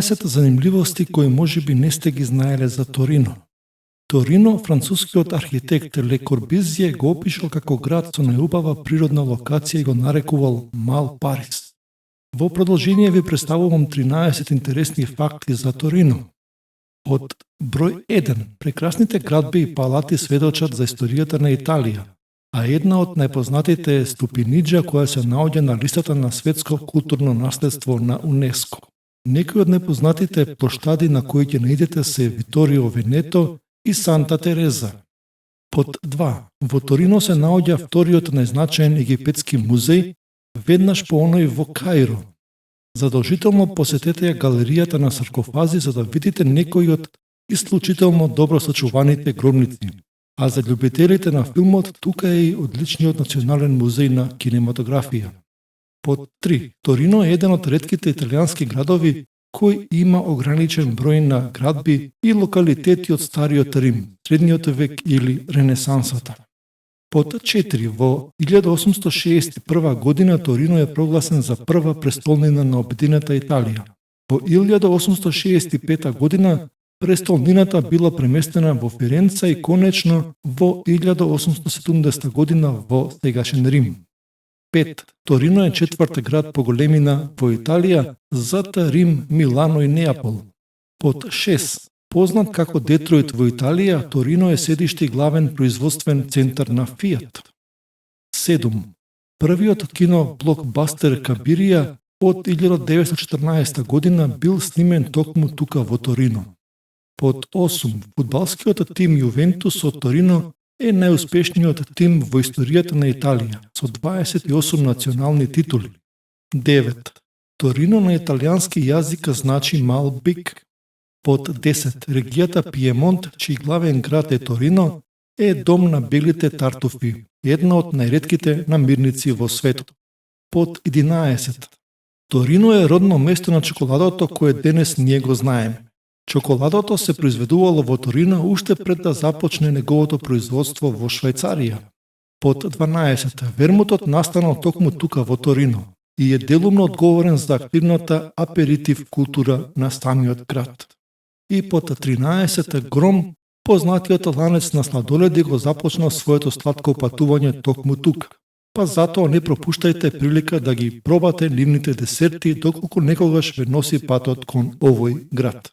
12 занимливости кои можеби не сте ги знаеле за Торино. Торино, францускиот архитект Ле Корбизје го опишал како град со најубава природна локација и го нарекувал Мал Парис. Во продолжение ви представувам 13 интересни факти за Торино. Од број 1, прекрасните градби и палати сведочат за историјата на Италија, а една од најпознатите е Ступиниџа која се наоѓа на листата на светско културно наследство на УНЕСКО. Некои од најпознатите плоштади на кои ќе наидете се Виторио Венето и Санта Тереза. Под 2. Во Торино се наоѓа вториот најзначаен египетски музеј, веднаш по оној во Каиро. Задолжително посетете ја галеријата на саркофази за да видите некои од исклучително добро сочуваните гробници. А за љубителите на филмот, тука е и одличниот национален музеј на кинематографија. Под 3. Торино е еден од ретките италијански градови кој има ограничен број на градби и локалитети од Стариот Рим, Средниот век или Ренесансата. Под 4. Во 1861 година Торино е прогласен за прва престолнина на обединета Италија. Во 1865 година престолнината била преместена во Фиренца и конечно во 1870 година во сегашен Рим. 5. Торино е четврти град по големина во Италија, зад Рим, Милано и Неапол. Под 6. Познат како Детройт во Италија, Торино е седиште и главен производствен центар на Фијат. 7. Првиот кино блокбастер Кабирија од 1914 година бил снимен токму тука во Торино. Под 8. Фудбалскиот тим Јувентус од Торино е најуспешниот тим во историјата на Италија, со 28 национални титули. 9. Торино на италијански јазик значи мал бик. Под 10. Регијата Пиемонт, чиј главен град е Торино, е дом на белите тартуфи, една од најретките намирници во светот. Под 11. Торино е родно место на чоколадото кое денес ние го знаеме. Чоколадото се произведувало во Торино уште пред да започне неговото производство во Швајцарија. Под 12. Вермутот настанал токму тука во Торино и е делумно одговорен за активната аперитив култура на самиот град. И под 13. Гром, познатиот ланец на сладоледи го започнал своето сладко патување токму тука. Па затоа не пропуштајте прилика да ги пробате нивните десерти доколку некогаш ве носи патот кон овој град.